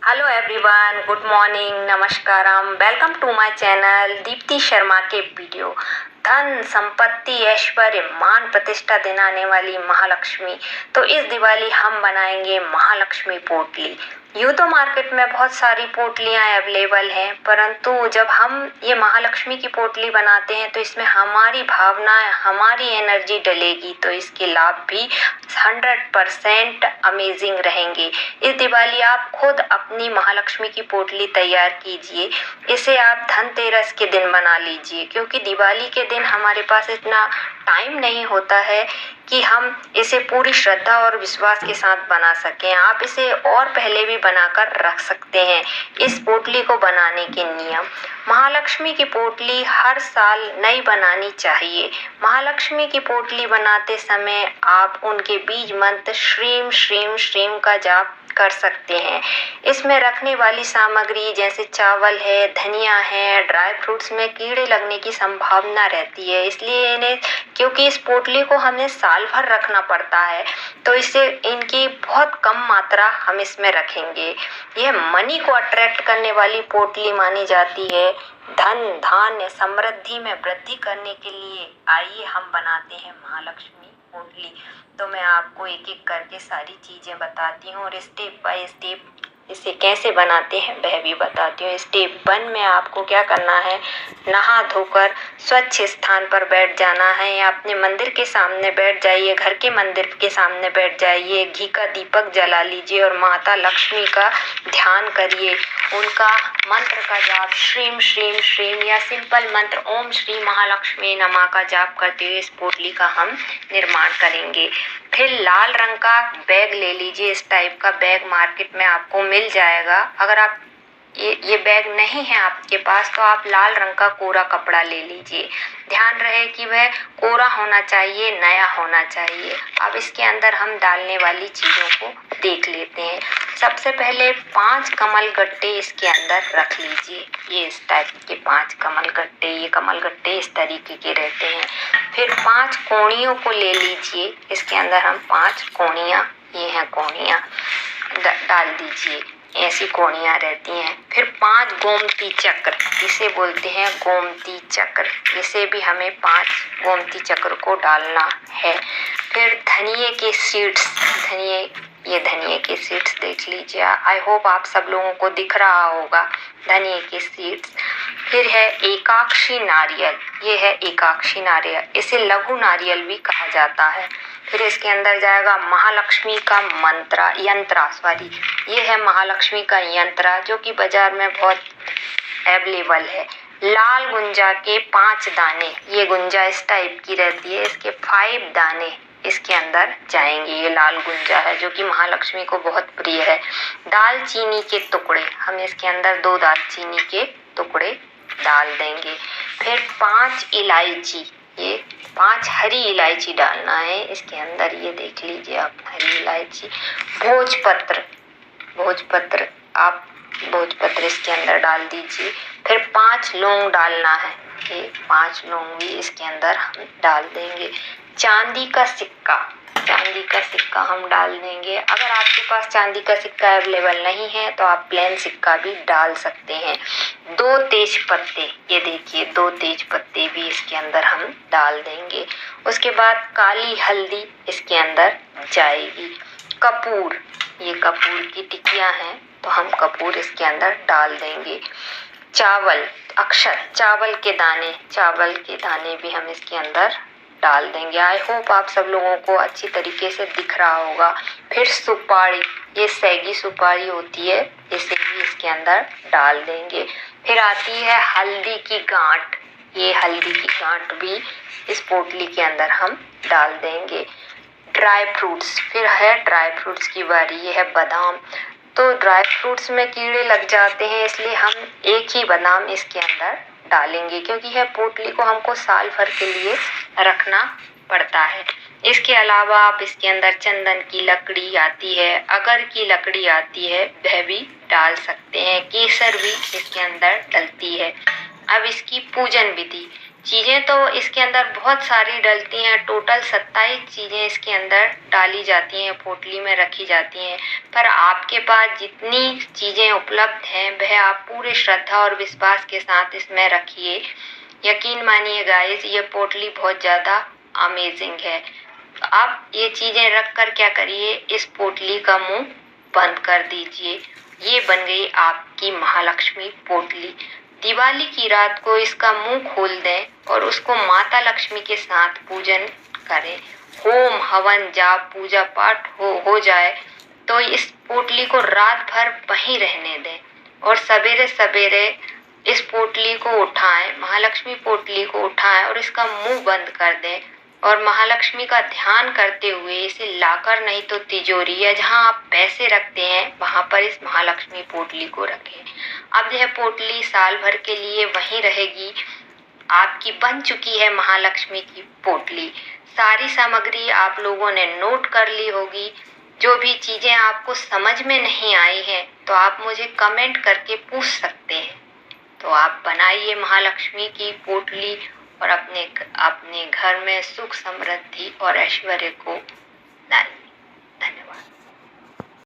Hello everyone, good morning, नमस्कारम, welcome to my channel Deepti Sharma के video. धन संपत्ति ऐश्वर्य मान प्रतिष्ठा दिलाने वाली महालक्ष्मी। तो इस दिवाली हम बनाएंगे महालक्ष्मी पोटली। यूँ तो मार्केट में बहुत सारी पोटलियाँ अवेलेबल हैं, परंतु जब हम ये महालक्ष्मी की पोटली बनाते हैं तो इसमें हमारी भावनाएं, हमारी एनर्जी डलेगी, तो इसके लाभ भी 100% अमेजिंग रहेंगे। इस दिवाली आप खुद अपनी महालक्ष्मी की पोटली तैयार कीजिए। इसे आप धनतेरस के दिन बना लीजिए, क्योंकि दिवाली के दिन हमारे पास इतना टाइम नहीं होता है कि हम इसे पूरी श्रद्धा और विश्वास के साथ बना सकें। आप इसे और पहले भी बनाकर रख सकते हैं। इस पोटली को बनाने के नियम: महालक्ष्मी की पोटली हर साल नई बनानी चाहिए। महालक्ष्मी की पोटली बनाते समय आप उनके बीज मंत्र श्रीम श्रीम श्रीम का जाप कर सकते हैं। इसमें रखने वाली सामग्री जैसे चावल है, धनिया है, ड्राई फ्रूट्स में कीड़े लगने की संभावना रहती है, इसलिए इन्हें, क्योंकि इस पोटली को हमें साल भर रखना पड़ता है, तो इससे इनकी बहुत कम मात्रा हम इसमें रखेंगे। यह मनी को अट्रैक्ट करने वाली पोटली मानी जाती है। धन धान्य समृद्धि में वृद्धि करने के लिए आइए हम बनाते हैं महालक्ष्मी पोटली। तो मैं आपको एक एक करके सारी चीज़ें बताती हूँ और स्टेप बाय स्टेप इसे कैसे बनाते हैं वह भी बताती हूँ। स्टेप 1 में आपको क्या करना है, नहा धोकर स्वच्छ स्थान पर बैठ जाना है, या अपने मंदिर के सामने बैठ जाइए, घर के मंदिर के सामने बैठ जाइए, घी का दीपक जला लीजिए और माता लक्ष्मी का ध्यान करिए। उनका मंत्र का जाप श्रीम श्रीम श्रीम या सिंपल मंत्र ओम श्री महालक्ष्मी नमः का जाप करते हुए इस पोटली का हम निर्माण करेंगे। फिर लाल रंग का बैग ले लीजिए। इस टाइप का बैग मार्केट में आपको मिल जाएगा। अगर आप ये बैग नहीं है आपके पास तो आप लाल रंग का कोरा कपड़ा ले लीजिए। ध्यान रहे कि वह कोरा होना चाहिए, नया होना चाहिए। अब इसके अंदर हम डालने वाली चीज़ों को देख लेते हैं। सबसे पहले 5 कमल गट्टे इसके अंदर रख लीजिए। ये इस टाइप के 5 कमल गट्टे, ये कमल गट्टे इस तरीके के रहते हैं। फिर 5 कोड़ियों को ले लीजिए। इसके अंदर हम 5 कोड़ियाँ, ये हैं कोड़ियाँ, डाल दीजिए। ऐसी कोड़ियाँ रहती हैं। फिर 5 गोमती चक्र, इसे बोलते हैं गोमती चक्र, इसे भी हमें 5 गोमती चक्र को डालना है। फिर धनिये के सीड्स, ये धनिये के सीड्स देख लीजिए। आई होप आप सब लोगों को दिख रहा होगा धनिये के सीड्स। फिर है एकाक्षी नारियल, ये है एकाक्षी नारियल, इसे लघु नारियल भी कहा जाता है। फिर इसके अंदर जाएगा महालक्ष्मी का यंत्र, ये है महालक्ष्मी का यंत्र जो कि बाजार में बहुत अवेलेबल है। लाल गुंजा के 5 दाने, ये गुंजा इस टाइप की रहती है, इसके 5 दाने इसके अंदर जाएंगे। ये लाल गुंजा है जो कि महालक्ष्मी को बहुत प्रिय है। दालचीनी के टुकड़े, हम इसके अंदर 2 दालचीनी के टुकड़े डाल देंगे। फिर 5 इलायची, ये 5 हरी इलायची डालना है इसके अंदर, ये देख लीजिए आप, हरी इलायची। भोजपत्र, आप भोजपत्र इसके अंदर डाल दीजिए। फिर 5 लौंग डालना है, ये 5 लौंग भी इसके अंदर हम डाल देंगे। चांदी का सिक्का हम डाल देंगे। अगर आपके पास चांदी का सिक्का अवेलेबल नहीं है तो आप प्लेन सिक्का भी डाल सकते हैं। 2 तेज पत्ते, ये देखिए 2 तेज पत्ते भी इसके अंदर हम डाल देंगे। उसके बाद काली हल्दी इसके अंदर जाएगी। कपूर, ये कपूर की टिकियां हैं तो हम कपूर इसके अंदर डाल देंगे। चावल, अक्षत, चावल के दाने भी हम इसके अंदर डाल देंगे। आई होप आप सब लोगों को अच्छी तरीके से दिख रहा होगा। फिर सुपारी, ये सैगी सुपारी होती है, इसे भी इसके अंदर डाल देंगे। फिर आती है हल्दी की गांठ, ये हल्दी की गांठ भी इस पोटली के अंदर हम डाल देंगे। ड्राई फ्रूट्स, फिर है ड्राई फ्रूट्स की बारी, ये है बादाम। तो ड्राई फ्रूट्स में कीड़े लग जाते हैं, इसलिए हम एक ही बादाम इसके अंदर डालेंगे, क्योंकि यह पोटली को हमको साल भर के लिए रखना पड़ता है। इसके अलावा आप इसके अंदर चंदन की लकड़ी आती है, अगर की लकड़ी आती है, वह भी डाल सकते हैं। केसर भी इसके अंदर डलती है। अब इसकी पूजन विधि, चीज़ें तो इसके अंदर बहुत सारी डलती हैं, टोटल 27 चीज़ें इसके अंदर डाली जाती हैं, पोटली में रखी जाती हैं। पर आपके पास जितनी चीज़ें उपलब्ध हैं वह आप पूरे श्रद्धा और विश्वास के साथ इसमें रखिए। यकीन मानिए गाइस, ये पोटली बहुत ज़्यादा अमेजिंग है। आप ये चीज़ें रख कर क्या करिए, इस पोटली का मुंह बंद कर दीजिए। ये बन गई आपकी महालक्ष्मी पोटली। दिवाली की रात को इसका मुंह खोल दें और उसको माता लक्ष्मी के साथ पूजन करें। होम हवन जाप पूजा पाठ हो जाए तो इस पोटली को रात भर वहीं रहने दें और सवेरे सवेरे इस पोटली को उठाएं, महालक्ष्मी पोटली को उठाएं और इसका मुंह बंद कर दें और महालक्ष्मी का ध्यान करते हुए इसे लाकर नहीं तो तिजोरी या जहां आप पैसे रखते हैं वहां पर इस महालक्ष्मी पोटली को रखें। अब यह पोटली साल भर के लिए वहीं रहेगी। आपकी बन चुकी है महालक्ष्मी की पोटली। सारी सामग्री आप लोगों ने नोट कर ली होगी। जो भी चीजें आपको समझ में नहीं आई हैं तो आप मुझे कमेंट करके पूछ सकते हैं। तो आप बनाइए महालक्ष्मी की पोटली और अपने घर में सुख समृद्धि और ऐश्वर्य को लाइए।